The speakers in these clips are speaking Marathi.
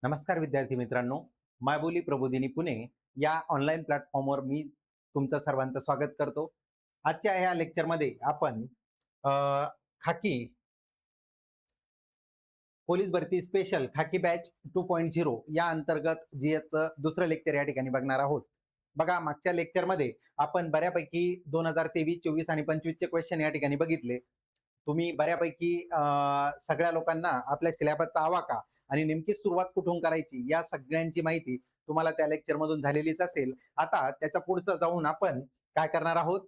नमस्कार विद्यार्थी मित्रांनो, मायबोली प्रबोधिनी पुणे या ऑनलाईन प्लॅटफॉर्मवर मी तुमचं सर्वांचं स्वागत करतो. आजच्या ह्या लेक्चरमध्ये आपण अ, खाकी पोलीस भरती स्पेशल खाकी बॅच 2.0 या अंतर्गत जीएसचं दुसरं लेक्चर या ठिकाणी बघणार आहोत. बघा, मागच्या लेक्चरमध्ये आपण बऱ्यापैकी 2023, 24 आणि 25 चे क्वेश्चन या ठिकाणी बघितले. तुम्ही बऱ्यापैकी सगळ्या लोकांना आपल्या सिलेबसचा आवाका आणि नेमकी सुरुवात कुठून करायची या सगळ्यांची माहिती तुम्हाला त्या लेक्चर मधून झालेलीच असेल. आता त्याच्या पुढचं जाऊन आपण काय करणार आहोत,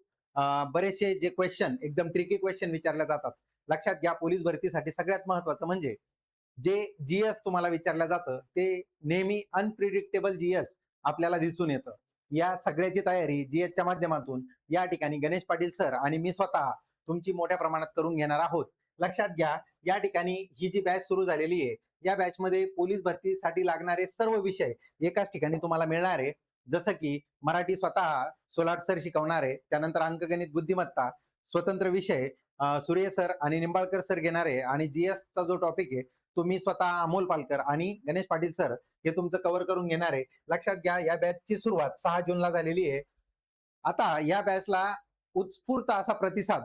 बरेचसे जे क्वेश्चन एकदम ट्रिकी क्वेश्चन विचारले जातात. लक्षात घ्या, पोलीस भरतीसाठी सगळ्यात महत्वाचं म्हणजे जे जीएस तुम्हाला विचारलं जातं ते नेहमी अनप्रिडिक्टेबल जीएस आपल्याला दिसून येतं. या सगळ्याची तयारी जीएसच्या माध्यमातून या ठिकाणी गणेश पाटील सर आणि मी स्वतः तुमची मोठ्या प्रमाणात करून घेणार आहोत. लक्षात घ्या, या ठिकाणी ही जी बॅच सुरू झालेली आहे, या बॅच मध्ये पोलीस भरतीसाठी लागणारे सर्व विषय एकाच ठिकाणी तुम्हाला मिळणार आहे. जसं की मराठी स्वतः सोलाट सर शिकवणार आहे, त्यानंतर अंकगणित बुद्धिमत्ता स्वतंत्र विषय सूर्य सर आणि निंबाळकर सर घेणार आहे, आणि जीएसचा जो टॉपिक आहे तो मी स्वतः अमोल पालकर आणि गणेश पाटील सर हे तुमचं कव्हर करून घेणार आहे. लक्षात घ्या, या बॅचची सुरुवात 6 जूनला झालेली आहे. आता या बॅचला उत्स्फूर्त असा प्रतिसाद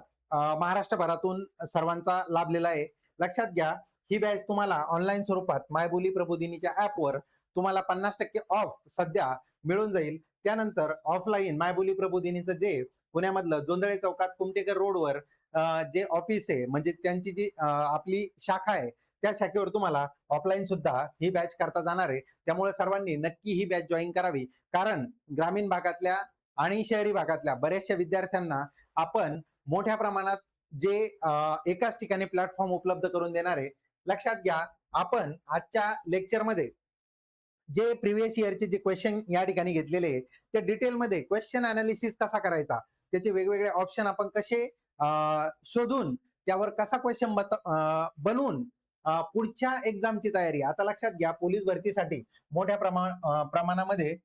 महाराष्ट्रभरातून सर्वांचा लाभलेला आहे. लक्षात घ्या, ही बॅच तुम्हाला ऑनलाईन स्वरूपात मायबोली प्रबोधिनीच्या ऍपवर तुम्हाला 50% ऑफ सध्या मिळून जाईल. त्यानंतर ऑफलाईन मायबोली प्रबोधिनीचं जे पुण्यामधलं जोंधळे चौकात कुमटेकर रोडवर जे ऑफिस आहे, म्हणजे त्यांची जी आपली शाखा आहे, त्या शाखेवर तुम्हाला ऑफलाईन सुद्धा ही बॅच करता जाणार आहे. त्यामुळे सर्वांनी नक्की ही बॅच जॉईन करावी, कारण ग्रामीण भागातल्या आणि शहरी भागातल्या बऱ्याचशा विद्यार्थ्यांना आपण मोठ्या प्रमाणात जे एकाच ठिकाणी प्लॅटफॉर्म उपलब्ध करून देणार आहे. लक्षात घ्या, आपण आजच्या लेक्चरमध्ये जे प्रिव्हियस इयरचे जे क्वेश्चन या ठिकाणी घेतलेले आहे, ते डिटेलमध्ये क्वेश्चन अनालिसिस कसा करायचा, त्याचे वेगवेगळे ऑप्शन आपण कसे शोधून त्यावर कसा क्वेश्चन बनवून पुढच्या एक्झामची तयारी. आता लक्षात घ्या, पोलीस भरतीसाठी मोठ्या प्रमाणामध्ये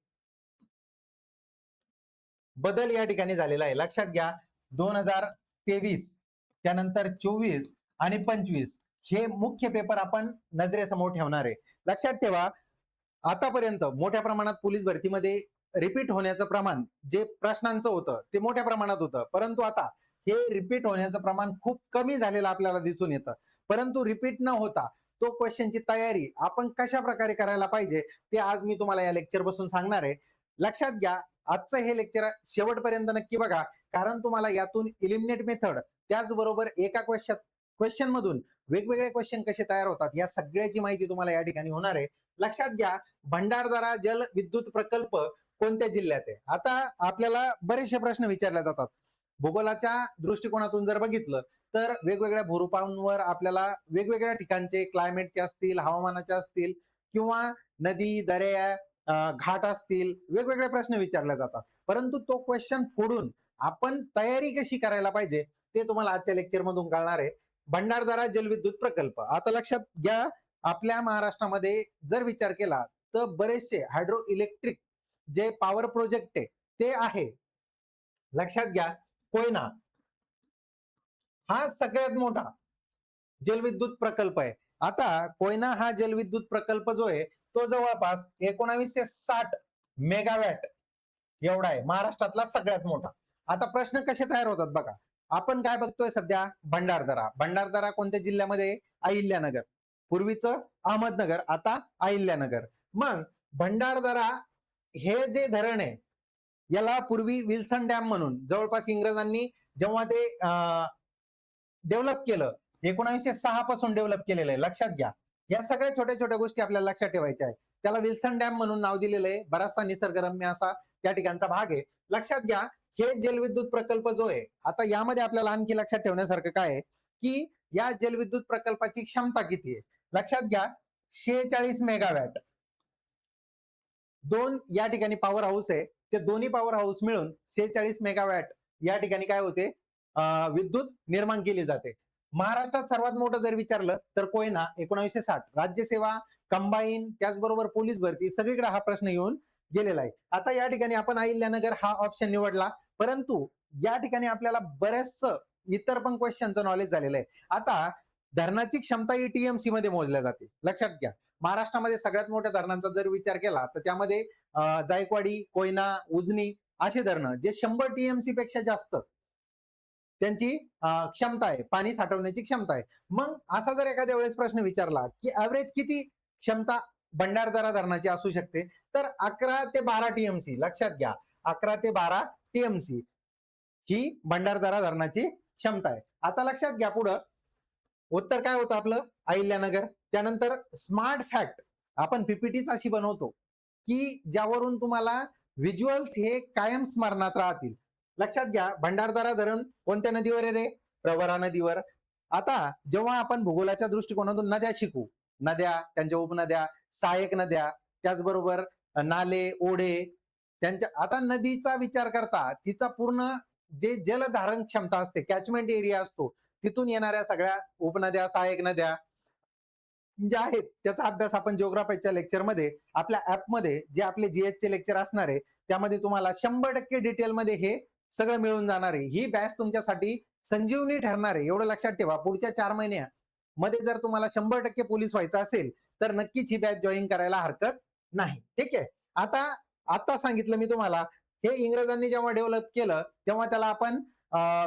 बदल या ठिकाणी झालेला आहे. लक्षात घ्या, 2023 त्यानंतर 24 आणि 25 हे मुख्य पेपर आपण नजरेसमोर ठेवणार आहे. लक्षात ठेवा, आतापर्यंत मोठ्या प्रमाणात पोलीस भरतीमध्ये रिपीट होण्याचं प्रमाण जे प्रश्नांचं होतं ते मोठ्या प्रमाणात होतं, परंतु आता हे रिपीट होण्याचं प्रमाण खूप कमी झालेलं आपल्याला दिसून येतं. परंतु रिपीट न होता तो क्वेश्चनची तयारी आपण कशा प्रकारे करायला पाहिजे ते आज मी तुम्हाला या लेक्चर बसून सांगणार आहे. लक्षात घ्या, आजचं हे लेक्चर शेवटपर्यंत नक्की बघा, कारण तुम्हाला यातून इलिमिनेट मेथड त्याचबरोबर एका क्वेश्चन मधून वेगवेगळे क्वेश्चन कसे तयार होतात या सगळ्याची माहिती तुम्हाला या ठिकाणी होणार आहे. लक्षात घ्या, भंडारदरा जल विद्युत प्रकल्प कोणत्या जिल्ह्यात आहे. आता आपल्याला बरेचसे प्रश्न विचारले जातात. भूगोलाच्या दृष्टिकोनातून जर बघितलं तर वेगवेगळ्या भूरूपांवर आपल्याला वेगवेगळ्या ठिकाणचे क्लायमेटचे असतील, हवामानाचे असतील, किंवा नदी, दर्या, घाट असतील, वेगवेगळे प्रश्न विचारले जातात. परंतु तो क्वेश्चन फोडून आपण तयारी कशी करायला पाहिजे ते तुम्हाला आजच्या लेक्चर मधून कळणार आहे. भंडारदरा जलविद्युत प्रकल्प. आता लक्षात घ्या, आपल्या महाराष्ट्रामध्ये जर विचार केला तर बरेचसे हायड्रो इलेक्ट्रिक जे पॉवर प्रोजेक्ट आहे ते आहे. लक्षात घ्या, कोयना हा सगळ्यात मोठा जलविद्युत प्रकल्प आहे. आता कोयना हा जलविद्युत प्रकल्प जो आहे तो जवळपास 1960 मेगावॅट एवढा आहे, महाराष्ट्रातला सगळ्यात मोठा. आता प्रश्न कसे तयार होतात बघा, आपण काय बघतोय सध्या, भंडारदरा. भंडारदरा कोणत्या जिल्ह्यामध्ये? अहिल्यानगर. पूर्वीचं अहमदनगर, आता अहिल्यानगर. मग भंडारदरा हे जे धरण आहे याला पूर्वी विल्सन डॅम म्हणून जवळपास इंग्रजांनी जेव्हा ते डेव्हलप केलं, 1906 पासून डेव्हलप केलेलं आहे. लक्षात घ्या, या सगळ्या छोट्या छोट्या गोष्टी आपल्याला लक्षात ठेवायच्या आहेत. त्याला विल्सन डॅम म्हणून नाव दिलेलं आहे. बराचसा निसर्गरम्य असा त्या ठिकाणचा भाग आहे. लक्षात घ्या, हे जलविद्युत प्रकल्प जो आहे, आता यामध्ये आपल्याला आणखी लक्षात ठेवण्यासारखं काय आहे की या जलविद्युत प्रकल्पाची क्षमता किती आहे. लक्षात घ्या, 46 मेगावॅट. दोन या ठिकाणी पॉवर हाऊस आहे, ते दोन्ही पॉवर हाऊस मिळून 46 मेगावॅट या ठिकाणी काय होते, विद्युत निर्माण केली जाते. महाराष्ट्रात सर्वात मोठं जर विचारलं तर कोयना 1960. राज्यसेवा, कंबाईन, त्याचबरोबर पोलीस भरती सगळीकडे हा प्रश्न येऊन गेलेला आहे. आता या ठिकाणी आपण अहिल्यानगर हा ऑप्शन निवडला, परंतु या ठिकाणी आपल्याला बरेचस इतर पण क्वेश्चनचं नॉलेज झालेलं आहे. आता धरणाची क्षमता ही टीएमसी मध्ये मोजल्या जाते. लक्षात घ्या, महाराष्ट्रामध्ये सगळ्यात मोठ्या धरणांचा जर विचार केला तर त्यामध्ये जायकवाडी, कोयना, उजनी असे धरणं जे 100 टीएमसी पेक्षा जास्त त्यांची क्षमता आहे, पाणी साठवण्याची क्षमता आहे. मग असा जर एखाद्या वेळेस प्रश्न विचारला की ऍव्हरेज किती क्षमता भंडारदरा धरणाची असू शकते, तर 11 ते 12 टीएमसी. लक्षात घ्या, 11 ते 12 टीएमसी ही भंडारदरा धरणाची क्षमता आहे. आता लक्षात घ्या, पुढं उत्तर काय होतं आपलं, अहिल्यानगर. त्यानंतर स्मार्ट फॅक्ट आपण पीपीटीच अशी बनवतो की ज्यावरून तुम्हाला व्हिज्युअल्स हे कायम स्मरणात राहतील. लक्षात घ्या, भंडारदरा धरण कोणत्या नदीवर आहे रे? प्रवरा नदीवर. आता जेव्हा आपण भूगोलाच्या दृष्टिकोनातून नद्या शिकू, नद्या, त्यांच्या उपनद्या, सहाय्यक नद्या, त्याचबरोबर नाले, ओढे, त्यांच्या, आता नदीचा विचार करता तिचा पूर्ण जे जलधारण क्षमता असते, कॅचमेंट एरिया असतो, तिथून येणाऱ्या सगळ्या उपनद्या, सहाय्यक नद्या ज्या आहेत त्याचा अभ्यास आपण जिओग्राफीच्या लेक्चरमध्ये आपल्या ऍपमध्ये जे आपले जीएस चे लेक्चर असणार आहे त्यामध्ये तुम्हाला 100% डिटेलमध्ये हे सगळं मिळून जाणार आहे. ही बॅच तुमच्यासाठी संजीवनी ठरणार आहे, एवढं लक्षात ठेवा. पुढच्या 4 महिन्यामध्ये जर तुम्हाला 100% पोलीस व्हायचं असेल तर नक्कीच ही बॅच जॉईन करायला हरकत नाही. ठीक आहे. आता सांगितलं मी तुम्हाला, हे इंग्रजांनी जेव्हा डेव्हलप केलं तेव्हा त्याला आपण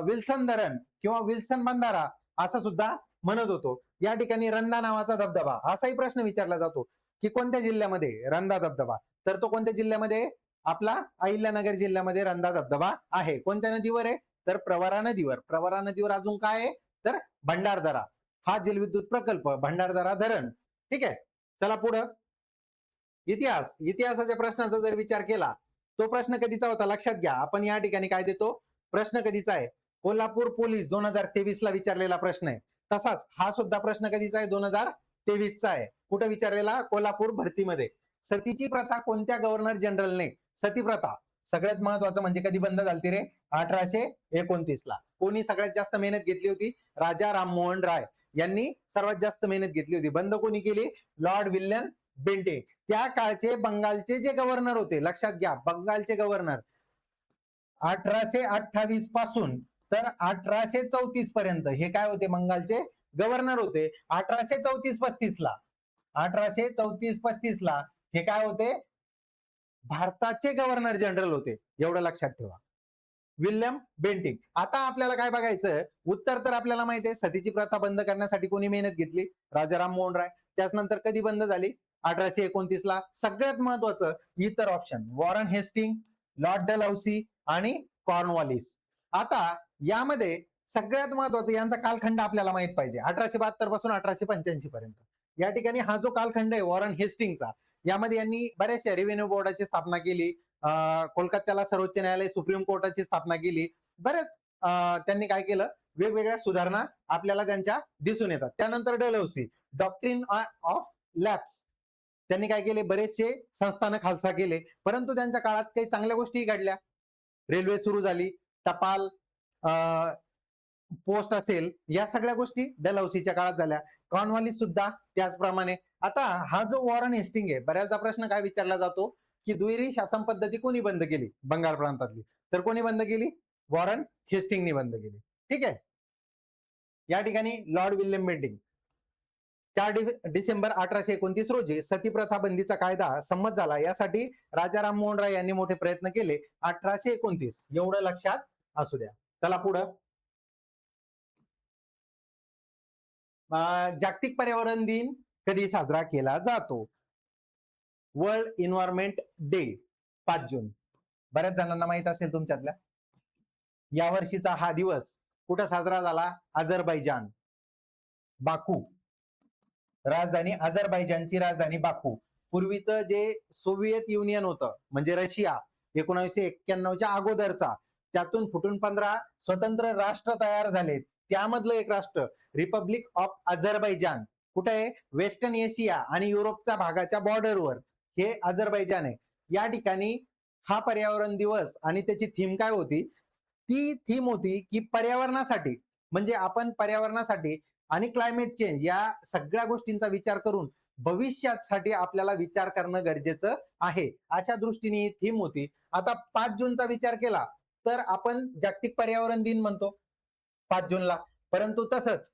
विल्सन धरण किंवा विल्सन बंधारा असं सुद्धा म्हणत होतो. या ठिकाणी रंधा नावाचा धबधबा, असाही प्रश्न विचारला जातो की कोणत्या जिल्ह्यामध्ये रंधा धबधबा, तर तो कोणत्या जिल्ह्यामध्ये? आपला अहिल्यानगर जिल्ह्यामध्ये रंधा धबधबा आहे. कोणत्या नदीवर आहे? तर प्रवरा नदीवर. प्रवरा नदीवर अजून काय आहे? तर भंडारदरा हा जलविद्युत प्रकल्प, भंडारदरा धरण. ठीक आहे. चला पुढं, इतिहासाच्या प्रश्नाचा जर विचार केला, तो प्रश्न कधीचा होता? लक्षात घ्या, आपण या ठिकाणी काय देतो, प्रश्न कधीचा आहे? कोल्हापूर पोलीस 2023 ला विचारलेला प्रश्न आहे. तसाच हा सुद्धा प्रश्न कधीचा आहे? 2023 चा आहे. कुठे विचारलेला? कोल्हापूर भरतीमध्ये. सतीची प्रथा कोणत्या गव्हर्नर जनरलने, सती प्रथा सगळ्यात महत्वाचं म्हणजे कधी बंद झाली रे? 1829 ला. कोणी सगळ्यात जास्त मेहनत घेतली होती? राजा राममोहन राय यांनी सर्वात जास्त मेहनत घेतली होती. बंद कोणी केली? Lord William Bentinck. त्या काळचे बंगालचे जे गव्हर्नर होते, लक्षात घ्या, बंगालचे गव्हर्नर 1828 पासून तर 1834 पर्यंत हे काय होते? बंगालचे गव्हर्नर होते. 1834-35 ला, 1834-35 ला हे काय होते? भारताचे गव्हर्नर जनरल होते. एवढं लक्षात ठेवा, विल्यम बेंटिंक. आता आपल्याला काय बघायचं? उत्तर तर आपल्याला माहिती आहे, सतीची प्रथा बंद करण्यासाठी कोणी मेहनत घेतली? राजा राममोहन राय. त्यानंतर कधी बंद झाली? 1829 ला. सगळ्यात महत्वाचं इतर option, Warren Hasting, lord Dalhousie आणि कॉर्नवॉलिस. आता यामध्ये सगळ्यात महत्वाचं यांचा कालखंड आपल्याला माहित पाहिजे. 1872 पासून 1885 पर्यंत या ठिकाणी हा जो कालखंड आहे वॉरन हेस्टिंगचा, यामध्ये यांनी बऱ्याचशा रेव्हेन्यू बोर्डाची स्थापना केली, कोलकात्याला सर्वोच्च न्यायालय, सुप्रीम कोर्टाची स्थापना केली. बरेच त्यांनी काय केलं? वेगवेगळ्या सुधारणा आपल्याला त्यांच्या दिसून येतात. त्यानंतर डलहौसी, डॉक्ट्रिन ऑफ लॅप्स, त्यांनी काय केले? बरेचसे संस्थान खालसा केले, परंतु त्यांच्या काळात काही चांगल्या गोष्टी घडल्या. रेल्वे सुरू झाली, टपाल पोस्ट असेल, या सगळ्या गोष्टी डलहौसीच्या काळात झाल्या. कॉर्नवॉलिस सुद्धा त्याचप्रमाणे. आता हा जो वॉरन हेस्टिंग आहे, बऱ्याचदा प्रश्न काय विचारला जातो की दुहेरी शासन पद्धती कोणी बंद केली बंगाल प्रांतातली? तर कोणी बंद केली? वॉरन हेस्टिंगनी बंद केली. ठीक आहे. या ठिकाणी लॉर्ड विल्यम बेंटिंक 4 डिसेंबर 1829 रोजी सतीप्रथा बंदीचा कायदा संमत झाला. यासाठी राजा राममोहन राय यांनी मोठे प्रयत्न केले. 1829 एवढं लक्षात असू द्या. चला पुढं, जागतिक पर्यावरण दिन कधी साजरा केला जातो? वर्ल्ड इन्व्हायरमेंट डे 5 जून. बऱ्याच जणांना माहित असेल तुमच्यातल्या. या वर्षीचा हा दिवस कुठं साजरा झाला? Azerbaijan, Baku. राजधानी अझरबैजानची राजधानी बाकू. पूर्वीचं जे सोव्हिएत युनियन होतं म्हणजे रशिया, 1991च्या अगोदरचा, त्यातून फुटून 15 स्वतंत्र राष्ट्र तयार झाले. त्यामधलं एक राष्ट्र रिपब्लिक ऑफ अझरबैजान कुठे आहे? वेस्टर्न एशिया आणि युरोपच्या भागाच्या बॉर्डरवर हे अझरबैजान आहे. या ठिकाणी हा पर्यावरण दिवस आणि त्याची थीम काय होती? ती थीम होती की पर्यावरणासाठी, म्हणजे आपण पर्यावरणासाठी आणि क्लायमेट चेंज या सगळ्या गोष्टींचा विचार करून भविष्यासाठी आपल्याला विचार करणं गरजेचं आहे, अशा दृष्टीने ही थीम होती. आता 5 जूनचा विचार केला तर आपण जागतिक पर्यावरण दिन म्हणतो 5 जूनला, परंतु तसंच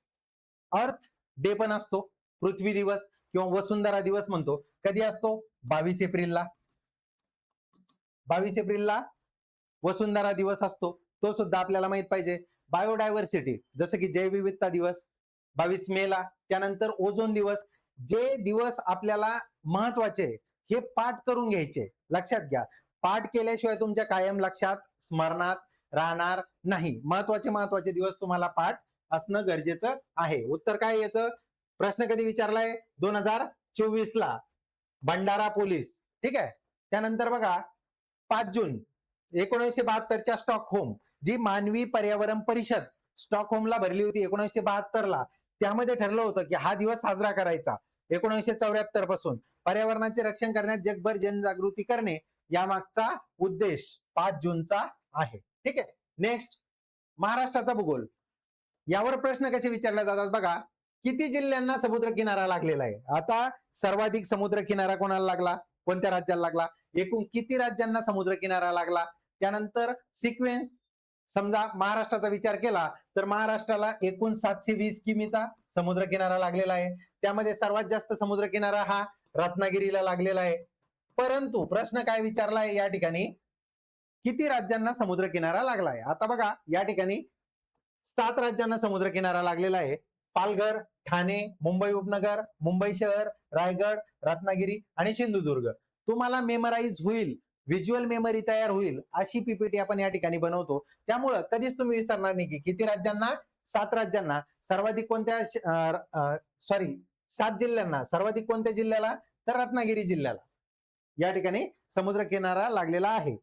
अर्थ डे पण असतो, पृथ्वी दिवस. किंवा वसुंधरा दिवस म्हणतो, कधी असतो? 22 एप्रिलला. 22 एप्रिलला वसुंधरा दिवस असतो, तो सुद्धा आपल्याला माहित पाहिजे. बायोडायव्हर्सिटी जसं की जैवविविधता दिवस 22 मेला. त्यानंतर ओझोन दिवस. जे दिवस आपल्याला महत्वाचे हे पाठ करून घ्यायचे, लक्षात घ्या. पाठ केल्याशिवाय तुमच्या कायम लक्षात स्मरणात राहणार नाही. महत्वाचे दिवस तुम्हाला पाठ असणं गरजेचं आहे. उत्तर काय याचं? प्रश्न कधी विचारलाय? 2024ला भंडारा पोलीस. ठीक आहे. त्यानंतर बघा 5 जून 1972च्या स्टॉकहोम, जी मानवी पर्यावरण परिषद स्टॉकहोमला भरली होती 1972ला. त्यामध्ये ठरलं होतं की हा दिवस साजरा करायचा 1974 पासून. पर्यावरणाचे रक्षण करण्यात जगभर जनजागृती करणे यामागचा उद्देश 5 जूनचा आहे. ठीक आहे. नेक्स्ट, महाराष्ट्राचा भूगोल. यावर प्रश्न कसे विचारले जातात बघा. किती जिल्ह्यांना समुद्र किनारा लागलेला आहे? आता सर्वाधिक समुद्र किनारा कोणाला लागला? कोणत्या राज्याला लागला? एकूण किती राज्यांना समुद्र किनारा लागला? त्यानंतर सिक्वेन्स. समजा महाराष्ट्राचा विचार केला तर महाराष्ट्राला एकूण 720 किमीचा समुद्र किनारा लागलेला आहे. त्यामध्ये सर्वात जास्त समुद्र किनारा हा रत्नागिरीला लागलेला आहे. परंतु प्रश्न काय विचारला आहे या ठिकाणी? किती राज्यांना समुद्र किनारा लागला आहे? आता बघा या ठिकाणी 7 राज्यांना समुद्र किनारा लागलेला आहे. पालघर, ठाणे, मुंबई उपनगर, मुंबई शहर, रायगड, रत्नागिरी आणि सिंधुदुर्ग. तुम्हाला मेमराईज होईल, व्हिज्युअल मेमरी तयार होईल अशी पीपीटी आपण या ठिकाणी बनवतो. त्यामुळं कधीच तुम्ही विसरणार नाही की किती राज्यांना? 7 राज्यांना. सर्वाधिक कोणत्या 7 जिल्ह्यांना. सर्वाधिक कोणत्या जिल्ह्याला? तर रत्नागिरी जिल्ह्याला या ठिकाणी समुद्र किनारा लागलेला आहे.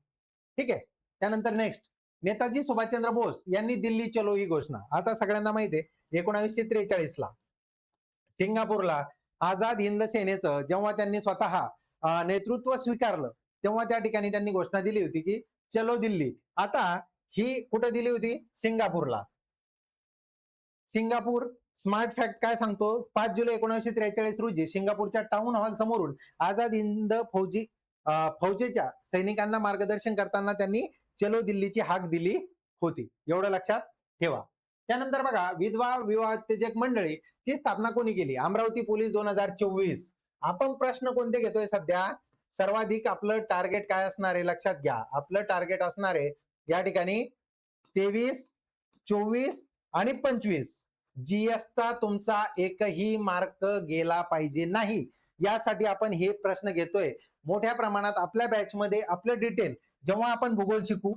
ठीक आहे. त्यानंतर नेक्स्ट, नेताजी सुभाषचंद्र बोस यांनी दिल्ली चलो ही घोषणा. आता सगळ्यांना माहिती आहे 1943ला सिंगापूरला आझाद हिंद सेनेचं जेव्हा त्यांनी स्वतः नेतृत्व स्वीकारलं तेव्हा त्या ठिकाणी त्यांनी घोषणा दिली होती की चलो दिल्ली. आता ही कुठे दिली होती? सिंगापूरला. सिंगापूर. स्मार्ट फॅक्ट काय सांगतो? 5 जुलै 1943 रोजी सिंगापूरच्या टाउन हॉल समोरून आझाद हिंद फौजेच्या सैनिकांना मार्गदर्शन करताना त्यांनी चलो दिल्लीची हाक दिली होती. एवढं लक्षात ठेवा. त्यानंतर बघा, विधवा विवाहोत्तेजक मंडळी ची स्थापना कोणी केली? अमरावती पोलीस 2024. आपण प्रश्न कोणते घेतोय सध्या? सर्वाधिक आपलं टार्गेट काय असणार आहे? लक्षात घ्या. आपलं टार्गेट असणार आहे या ठिकाणी 23, 24 आणि 25. जीएसचा तुमचा एकही मार्क गेला पाहिजे नाही, यासाठी आपण हे प्रश्न घेतोय. मोठ्या प्रमाणात आपल्या बॅचमध्ये आपलं डिटेल जेव्हा आपण भूगोल शिकू,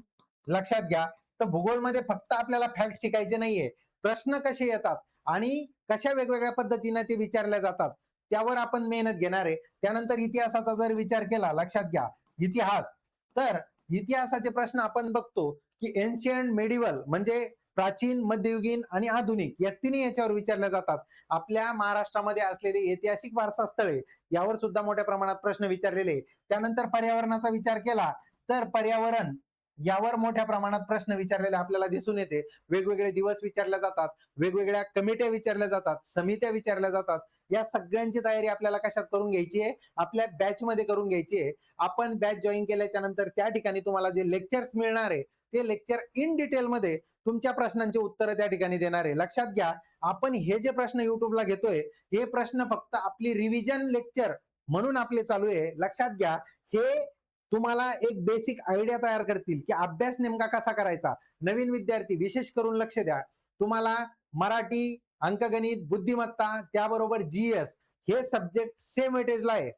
लक्षात घ्या, तर भूगोलमध्ये फक्त आपल्याला फॅक्ट शिकायचे नाहीये, प्रश्न कसे येतात आणि कशा वेगवेगळ्या पद्धतीने ते विचारले जातात त्यावर आपण मेहनत घेणार आहे. त्यानंतर इतिहासाचा जर विचार केला, लक्षात घ्या, इतिहास, तर इतिहासाचे प्रश्न आपण बघतो की एन्शियंट, मेडिवल म्हणजे प्राचीन, मध्ययुगीन आणि आधुनिक या तिन्ही याच्यावर विचारल्या जातात. आपल्या महाराष्ट्रामध्ये असलेली ऐतिहासिक वारसा स्थळे यावर सुद्धा मोठ्या प्रमाणात प्रश्न विचारलेले. त्यानंतर पर्यावरणाचा विचार केला तर पर्यावरण यावर मोठ्या प्रमाणात प्रश्न विचारलेले आपल्याला दिसून येते. वेगवेगळे दिवस विचारले जातात, वेगवेगळ्या कमिट्या विचारल्या जातात, समित्या विचारल्या जातात. या सगळ्यांची तयारी आपल्याला कशात करून घ्यायची आहे? आपल्या बॅच मध्ये करून घ्यायची आहे. आपण बॅच जॉईन केल्याच्या नंतर त्या ठिकाणी तुम्हाला जे लेक्चर्स मिळणार आहे ते लेक्चर इन डिटेल मध्ये तुमच्या प्रश्नांची उत्तरं त्या ठिकाणी देणार आहे. लक्षात घ्या, आपण हे जे प्रश्न युट्यूबला घेतोय हे प्रश्न फक्त आपली रिव्हिजन लेक्चर म्हणून आपले चालू आहे. लक्षात घ्या, हे तुम्हाला एक बेसिक आयडिया तयार करतील की अभ्यास नेमका कसा करायचा. नवीन विद्यार्थी विशेष करून लक्ष द्या, तुम्हाला मराठी, अंकगणित, बुद्धिमत्ता त्याबरोबर जीएस हे सब्जेक्ट सेम वेटेजला आहे.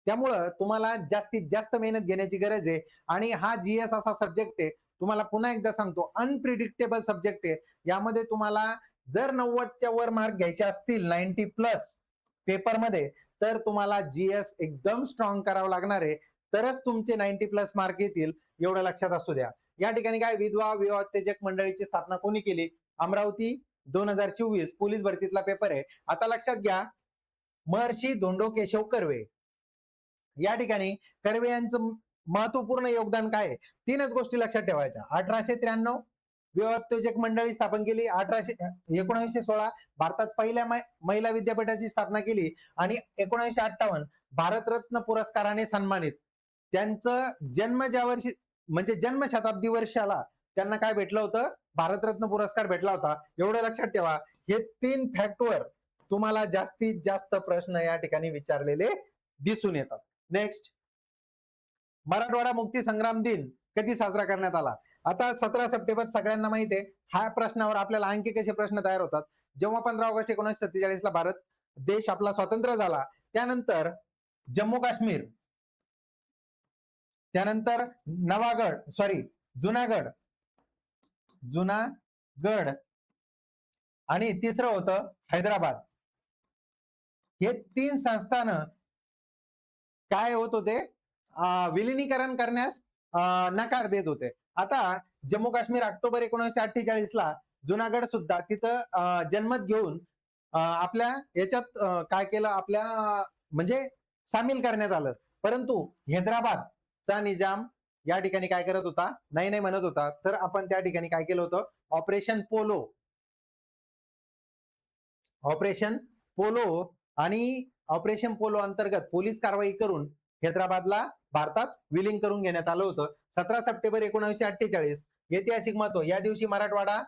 त्यामुळं तुम्हाला जास्तीत जास्त मेहनत घेण्याची गरज आहे. आणि हा जीएस असा सब्जेक्ट आहे, तुम्हाला पुन्हा एकदा सांगतो, अनप्रिडिक्टेबल सब्जेक्ट आहे. यामध्ये तुम्हाला जर 90च्या वर मार्क घ्यायचे असतील 90+ पेपरमध्ये, तर तुम्हाला जीएस एकदम स्ट्रॉंग करावं लागणार आहे, तरच तुमचे 90+ मार्क येतील. एवढं लक्षात असू द्या. या ठिकाणी काय, विधवा विवाहोत्तेजक मंडळीची स्थापना कोणी केली? अमरावती 2024 पोलीस भरतीतला पेपर आहे. आता लक्षात घ्या, महर्षी धोंडो केशव कर्वे, या ठिकाणी कर्वे यांचं महत्वपूर्ण योगदान काय आहे? 3च गोष्टी लक्षात ठेवायच्या. 1893 विवाहोत्तेजक मंडळी स्थापन केली. 1916 भारतात पहिल्या महिला विद्यापीठाची स्थापना केली आणि 1958 भारतरत्न पुरस्काराने सन्मानित. त्यांचं जन्म ज्या वर्षी म्हणजे जन्मशताब्दी वर्षाला त्यांना काय भेटलं होतं? भारतरत्न पुरस्कार भेटला होता. एवढं लक्षात ठेवा. हे 3 फॅक्टवर तुम्हाला जास्तीत जास्त प्रश्न या ठिकाणी विचारलेले दिसून येतात. नेक्स्ट, मराठवाडा मुक्ती संग्राम दिन कधी साजरा करण्यात आला? आता 17 सप्टेंबर सगळ्यांना माहिती आहे. ह्या प्रश्नावर आपल्याला आणखी कसे प्रश्न तयार होतात? जेव्हा 15 ऑगस्ट 1947 ला भारत देश आपला स्वतंत्र झाला, त्यानंतर जम्मू काश्मीर, त्यानंतर जुनागड आणि तिसरं होतं हैदराबाद. हे 3 संस्थान काय होत होते? विलिनीकरण करण्यास नकार देत होते. आता जम्मू काश्मीर ऑक्टोबर 1948 ला जुनागड सुद्धा तिथं जन्मत घेऊन आपल्या याच्यात काय केलं, आपल्या म्हणजे सामील करण्यात आलं. परंतु हैदराबादचा निजाम या ठिकाणी काय करत होता? नाही म्हणत होता. तर आपण त्या ठिकाणी काय केलं होतं? ऑपरेशन पोलो आणि ऑपरेशन पोलो अंतर्गत पोलीस कारवाई करून हैदराबादला भारतात विलीन करून घेण्यात आलं होतं. 17 सप्टेंबर 1948 ऐतिहासिक महत्व. या दिवशी मराठवाडा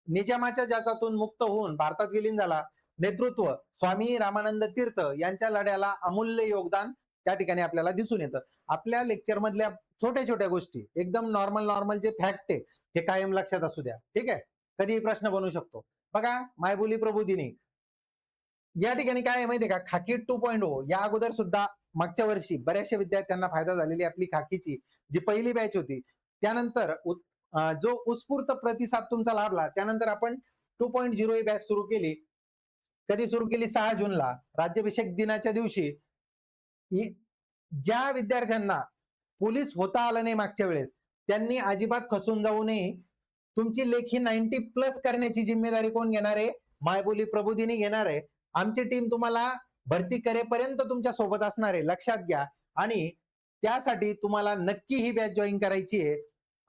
निजामाच्या जाचातून मुक्त होऊन भारतात विलीन झाला. नेतृत्व स्वामी रामानंद तीर्थ यांच्या लढ्याला अमूल्य योगदान त्या ठिकाणी आपल्याला दिसून येतं. आपल्या लेक्चर मधल्या छोट्या छोट्या गोष्टी एकदम नॉर्मल जे फॅक्ट आहे हे कायम लक्षात असू द्या. ठीक आहे, कधीही प्रश्न बनू शकतो. बघा, मायबोली प्रबोधिनी या ठिकाणी काय आहे माहितीये का? खाकी 2.0 या अगोदर सुद्धा मागच्या वर्षी बऱ्याचशा विद्यार्थ्यांना फायदा झालेली आपली खाकीची जी पहिली बॅच होती. त्यानंतर जो उत्स्फूर्त प्रतिसाद तुमचा लाभला, त्यानंतर आपण 2.0 ही बॅच सुरू केली. कधी सुरू केली? 6 जूनला राज्याभिषेक दिनाच्या दिवशी. ज्या विद्यार्थ्यांना पोलीस होता आलं नाही मागच्या वेळेस, त्यांनी अजिबात खचून जाऊ नये. तुमची लेखी 90+ करण्याची जिम्मेदारी कोण घेणार आहे? मायबोली प्रबोधिनी घेणार आहे. आमची टीम तुम्हाला भरती करेपर्यंत तुमच्या सोबत असणार आहे, लक्षात घ्या. आणि त्यासाठी तुम्हाला नक्की ही बॅच जॉईन करायची आहे.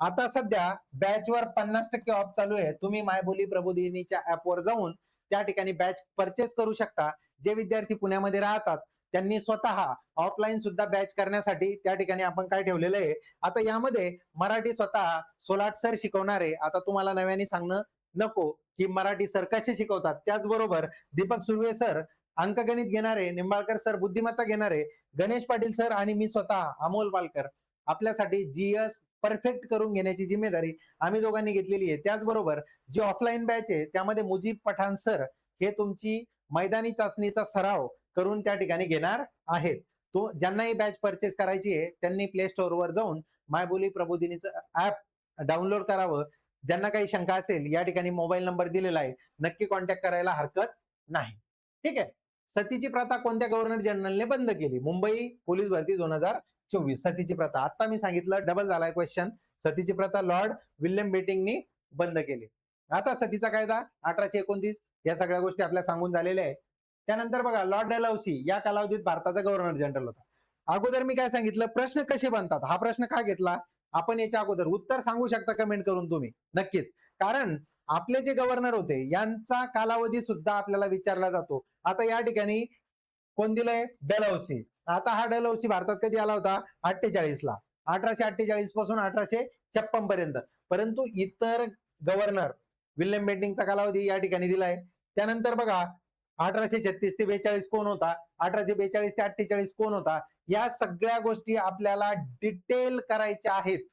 आता सध्या बॅचवर 50% ऑफ चालू आहे. तुम्ही मायबोली प्रबोधिनीच्या ऍपवर जाऊन त्या ठिकाणी बॅच परचेस करू शकता. जे विद्यार्थी पुण्यामध्ये राहतात त्यांनी स्वतः ऑफलाईन सुद्धा बॅच करण्यासाठी त्या ठिकाणी आपण काय ठेवलेलं आहे, आता यामध्ये मराठी स्वतः सोलाट सर शिकवणार आहे. आता तुम्हाला नव्याने सांगणं नको की मराठी सर कसे शिकवतात. त्याचबरोबर दीपक सुर्वे सर अंकगणित घेणारे, निंबाळकर सर बुद्धिमत्ता घेणारे, गणेश पाटील सर आणि मी स्वतः अमोल पालकर आपल्यासाठी जीएस परफेक्ट करून घेण्याची जिम्मेदारी आम्ही दोघांनी घेतलेली आहे. त्याचबरोबर जी ऑफलाईन बॅच आहे त्यामध्ये मुजीब पठाण सर हे तुमची मैदानी चाचणीचा सराव करून त्या ठिकाणी घेणार आहेत. तो ज्यांना ही बॅच परचेस करायची आहे त्यांनी प्ले स्टोअर वर जाऊन मायबोली प्रबोधिनीचं ऍप डाउनलोड करावं. ज्यांना काही शंका असेल या ठिकाणी मोबाईल नंबर दिलेला आहे, नक्की कॉन्टॅक्ट करायला हरकत नाही. ठीक आहे. सतीची प्रथा कोणत्या गव्हर्नर जनरलने बंद केली? मुंबई पोलीस भरती 2024. सतीची प्रथा आता मी सांगितलं, डबल झालाय क्वेश्चन. सतीची प्रथा लॉर्ड विल्यम बेटिंकनी बंद केली. आता सतीचा कायदा 1829 या सगळ्या गोष्टी आपल्या सांगून झालेल्या आहे. त्यानंतर बघा, लॉर्ड डलहौसी या कालावधीत भारताचा गव्हर्नर जनरल होता. अगोदर मी काय सांगितलं, प्रश्न कसे बनतात हा प्रश्न का घेतला आपण याच्या अगोदर उत्तर सांगू शकता कमेंट करून तुम्ही नक्कीच. कारण आपले जे गव्हर्नर होते यांचा कालावधी सुद्धा आपल्याला विचारला जातो. आता या ठिकाणी कोण दिलंय? डलहौसी. आता हा डलहौसी भारतात कधी आला होता? 48 ला. 1848 पासून 1856 पर्यंत. परंतु इतर गव्हर्नर विल्यम बेंटिंकचा कालावधी या ठिकाणी दिलाय. त्यानंतर बघा, 1836 ते 42 कोण होता? 1842 ते 48 कोण होता? या सगळ्या गोष्टी आपल्याला डिटेल करायच्या आहेत.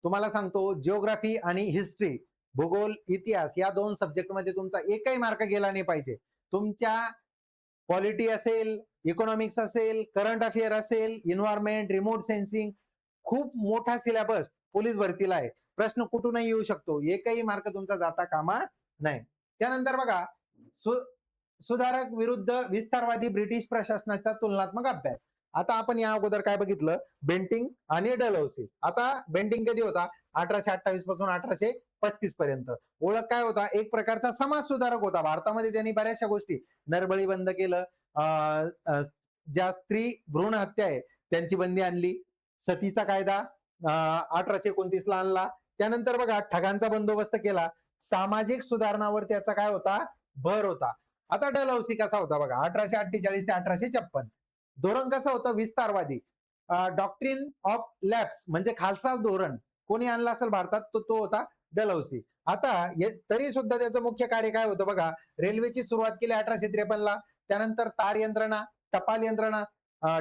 तुम्हाला सांगतो, जिओग्राफी आणि हिस्ट्री, भूगोल, इतिहास या 2 सब्जेक्ट मध्ये तुमचा एकही मार्क गेला नाही पाहिजे. तुमच्या पॉलिटी असेल, इकॉनॉमिक्स असेल, करंट अफेअर असेल, इन्व्हायरमेंट, रिमोट सेन्सिंग, खूप मोठा सिलेबस पोलीस भरतीला आहे. प्रश्न कुठूनही येऊ शकतो. एकही मार्क तुमचा जाता कामा नाही. त्यानंतर बघा, सुधारक विरुद्ध विस्तारवादी ब्रिटिश प्रशासनाचा तुलनात्मक अभ्यास. आता आपण या अगोदर काय बघितलं? बेंटिंक आणि डलहौसी. आता बेंटिंक कधी होता? 1828 पासून 1835 पर्यंत. ओळख काय होता? एक प्रकारचा समाज सुधारक होता. भारतामध्ये त्यांनी बऱ्याचशा गोष्टी, नरबळी बंद केलं, ज्या स्त्री भ्रूण हत्या आहे त्यांची बंदी आणली, सतीचा कायदा 1829 ला आणला. त्यानंतर बघा, ठगांचा बंदोबस्त केला. सामाजिक सुधारणावर त्याचा काय होता? भर होता. आता डलहौसी कसा होता बघा, 1848 ते 1856. धोरण कसं होतं? विस्तारवादी. डॉक्ट्रिन ऑफ लॅप्स म्हणजे खालसा धोरण कोणी आणला असेल भारतात तो होता डलहौसी. आता तरी सुद्धा त्याचं मुख्य कार्य काय होतं बघा, रेल्वेची सुरुवात केली 1853 ला, त्यानंतर तार यंत्रणा, टपाल यंत्रणा,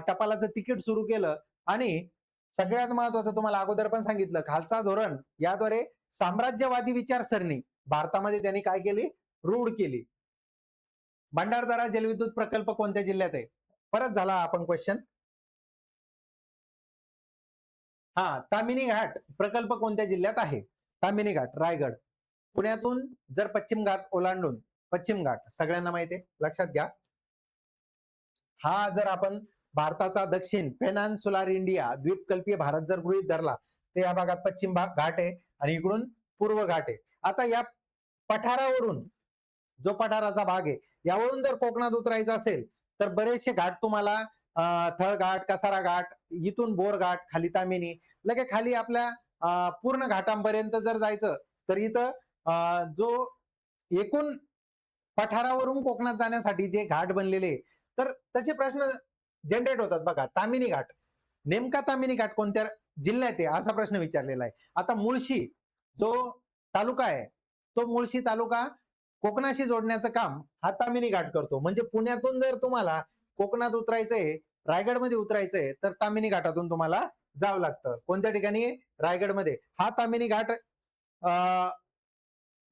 टपालाचं तिकीट सुरू केलं आणि सगळ्यात महत्वाचं तुम्हाला अगोदर पण सांगितलं, खालसा धोरण याद्वारे साम्राज्यवादी विचारसरणी भारतामध्ये त्यांनी काय केली, रूढ केली. भंडारदरा जलविद्युत प्रकल्प कोणत्या जिल्ह्यात आहे? परत झाला आपण क्वेश्चन. तामिनी घाट प्रकल्प कोणत्या जिल्ह्यात आहे? तामिनी घाट रायगड. पुण्यातून जर पश्चिम घाट ओलांडून, पश्चिम घाट सगळ्यांना माहिती आहे, लक्षात घ्या. हा जर आपण भारताचा दक्षिण पेनान्सुलार इंडिया द्वीपकल्पीय भारत जर गृहीत धरला, तर या भागात पश्चिम घाट आहे आणि इकडून पूर्व घाट आहे. आता या पठारावरून, जो पठाराचा भाग आहे यावरून जर कोकणात उतरायचं असेल तर बरेचसे घाट तुम्हाला, थळघाट, कसारा घाट, इथून बोरघाट, खाली तामिनी, लगे खाली आपल्या पूर्ण घाटांपर्यंत जर जायचं तर इथं जो एकूण पठारावरून कोकणात जाण्यासाठी जे घाट बनलेले, तर तसे प्रश्न जनरेट होतात बघा. तामिनी घाट, नेमका तामिनी घाट कोणत्या जिल्ह्यात आहे असा प्रश्न विचारलेला आहे. आता मुळशी जो तालुका आहे, तो मुळशी तालुका कोकणाशी जोडण्याचं काम हा तामिनी घाट करतो. म्हणजे पुण्यातून जर तुम्हाला कोकणात उतरायचंय, रायगडमध्ये उतरायचंय, तर तामिनी घाटातून तुम्हाला जावं लागतं. कोणत्या ठिकाणी? रायगडमध्ये. हा तामिनी घाट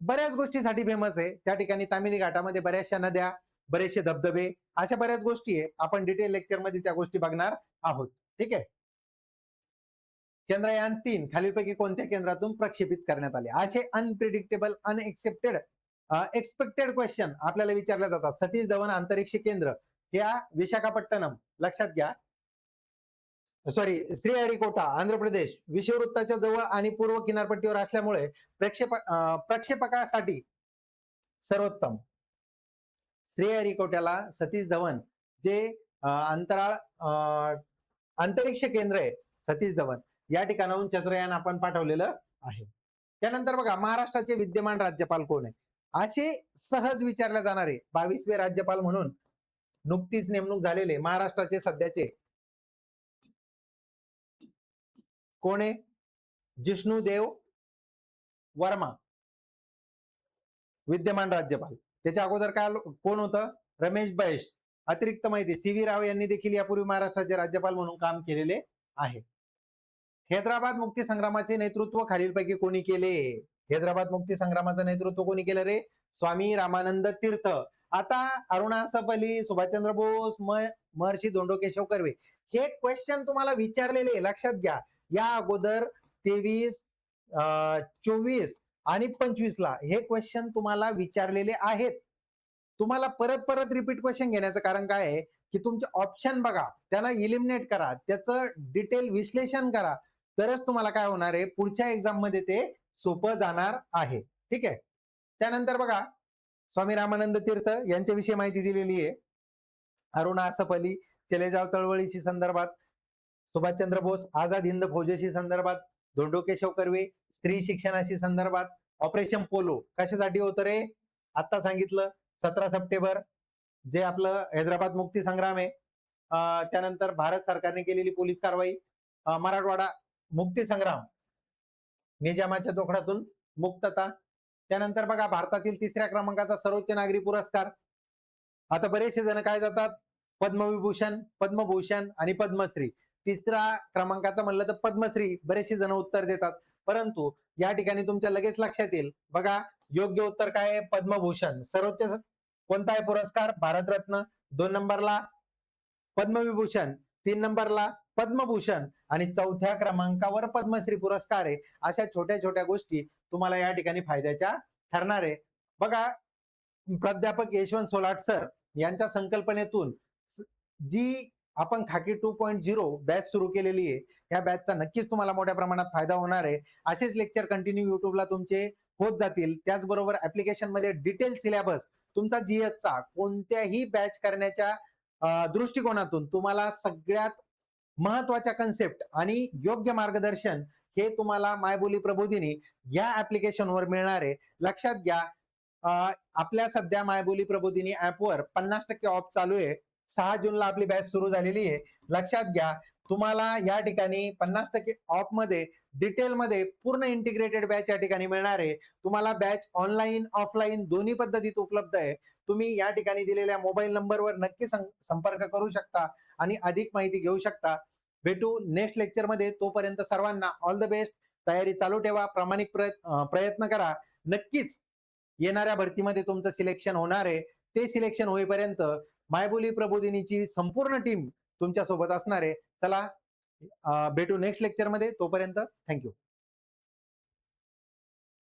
बऱ्याच गोष्टीसाठी फेमस आहे. त्या ठिकाणी तामिनी घाटामध्ये बऱ्याचशा नद्या, बरेचसे धबधबे, अशा बऱ्याच गोष्टी आहे. आपण डिटेल लेक्चर मध्ये त्या गोष्टी बघणार आहोत. ठीक आहे. चंद्रयान 3 खालीलपैकी कोणत्या केंद्रातून प्रक्षेपित करण्यात आले? असे अनप्रिडिक्टेबल, एक्सपेक्टेड क्वेश्चन आपल्याला विचारले जातात. सतीश धवन अंतरिक्ष केंद्र या विशाखापट्टणम, लक्षात घ्या, श्रीहरिकोटा आंध्र प्रदेश विषुववृत्ताच्या जवळ आणि पूर्व किनारपट्टीवर असल्यामुळे प्रक्षेपकासाठी सर्वोत्तम. श्रीहरिकोट्याला सतीश धवन जे अंतरिक्ष केंद्र आहे सतीश धवन, या ठिकाणाहून चंद्रयान आपण पाठवलेलं आहे. त्यानंतर बघा, महाराष्ट्राचे विद्यमान राज्यपाल कोण आहे? असे सहज विचारले जाणारे 22वे राज्यपाल म्हणून नुकतीच नेमणूक झालेले महाराष्ट्राचे सध्याचे कोण आहे? जिष्णुदेव वर्मा, विद्यमान राज्यपाल. त्याच्या अगोदर काय कोण होतं? रमेश बैस. अतिरिक्त माहिती, सी.व्ही. राव यांनी देखील यापूर्वी महाराष्ट्राचे राज्यपाल म्हणून काम केलेले आहे. हैदराबाद मुक्ती संग्रामाचे नेतृत्व खालीलपैकी कोणी केले? हैदराबाद मुक्ती संग्रामाचं नेतृत्व कोणी केलं रे? स्वामी रामानंद तीर्थ. आता अरुणा असफ अली, सुभाषचंद्र बोस, महर्षी धोंडो केशव कर्वे, हे क्वेश्चन तुम्हाला विचारलेले, लक्षात घ्या. या अगोदर 23, 24 आणि 25 ला हे क्वेश्चन तुम्हाला विचारलेले आहेत. तुम्हाला परत परत रिपीट क्वेश्चन घेण्याचं कारण काय आहे की तुमचे ऑप्शन बघा, त्यांना इलिमिनेट करा, त्याचं डिटेल विश्लेषण करा, तरच तुम्हाला काय होणार आहे, पुढच्या एक्झाम मध्ये ते सोपं जाणार आहे. ठीक आहे. त्यानंतर बघा, स्वामी रामानंद तीर्थ यांच्याविषयी माहिती दिलेली आहे. अरुणा असफ अली चलेजाव चळवळीशी संदर्भात, सुभाषचंद्र बोस आझाद हिंद फौजेशी संदर्भात, धोंडो केशव कर्वे स्त्री शिक्षणाशी संदर्भात, ऑपरेशन पोलो कशासाठी होतं रे? आता सांगितलं, 17 सप्टेंबर जे आपलं हैदराबाद मुक्ती संग्राम आहे. त्यानंतर भारत सरकारने केलेली पोलीस कारवाई, मराठवाडा मुक्ती संग्राम, निजामाच्या जोखडातून मुक्तता. त्यानंतर बघा, भारतातील 3ऱ्या क्रमांकाचा सर्वोच्च नागरी पुरस्कार. आता बरेचसे जण काय जातात, पद्मविभूषण, पद्मभूषण आणि पद्मश्री. 3रा क्रमांकाचा म्हणलं तर पद्मश्री बरेचसे जण उत्तर देतात, परंतु या ठिकाणी तुमच्या लगेच लक्षात येईल बघा, योग्य उत्तर काय आहे? पद्मभूषण. सर्वोच्च कोणता आहे पुरस्कार? भारतरत्न. 2 नंबरला पद्मविभूषण, 3 नंबरला पद्मभूषण आणि 4थ्या क्रमांकावर पद्मश्री पुरस्कार आहे. अशा छोट्या छोट्या गोष्टी तुम्हाला या ठिकाणी फायद्याच्या ठरणार आहे. बघा, प्राध्यापक यशवंत सोलाट सर यांच्या संकल्पनेतून जी आपण खाकी 2.0 बॅच सुरू केलेली आहे, या बॅचचा नक्कीच तुम्हाला मोठ्या प्रमाणात फायदा होणार आहे. असेच लेक्चर कंटिन्यू युट्यूबला तुमचे होत जातील. त्याचबरोबर ऍप्लिकेशन मध्ये डिटेल सिलेबस तुमचा जीएसचा कोणत्याही बॅच करण्याच्या दृष्टिकोनातून तुम्हाला सगळ्यात महत्वाच्या कन्सेप्ट आणि योग्य मार्गदर्शन हे तुम्हाला मायबोली प्रबोधिनी या ऍप्लिकेशनवर मिळणार आहे. लक्षात घ्या, आपल्या सध्या मायबोली प्रबोधिनी ऍपवर 50% ऑफ चालू आहे. 6 जूनला आपली बॅच सुरू झालेली आहे. लक्षात घ्या, तुम्हाला या ठिकाणी 50% ऑफ मध्ये डिटेलमध्ये पूर्ण इंटिग्रेटेड बॅच या ठिकाणी मिळणार आहे. तुम्हाला बॅच ऑनलाईन ऑफलाईन दोन्ही पद्धतीत उपलब्ध आहे. तुम्ही या ठिकाणी दिलेल्या मोबाईल नंबरवर नक्की संपर्क करू शकता आणि अधिक माहिती घेऊ शकता. भेटू नेक्स्ट लेक्चरमध्ये. तोपर्यंत सर्वांना ऑल द बेस्ट. तयारी चालू ठेवा. प्रामाणिक प्रयत्न करा. नक्कीच येणाऱ्या भरतीमध्ये तुमचं सिलेक्शन होणार आहे. ते सिलेक्शन होईपर्यंत मायबोली प्रबोधिनीची संपूर्ण टीम तुमच्या सोबत असणार आहे. चला भेटू नेक्स्ट लेक्चरमध्ये. तोपर्यंत थँक्यू.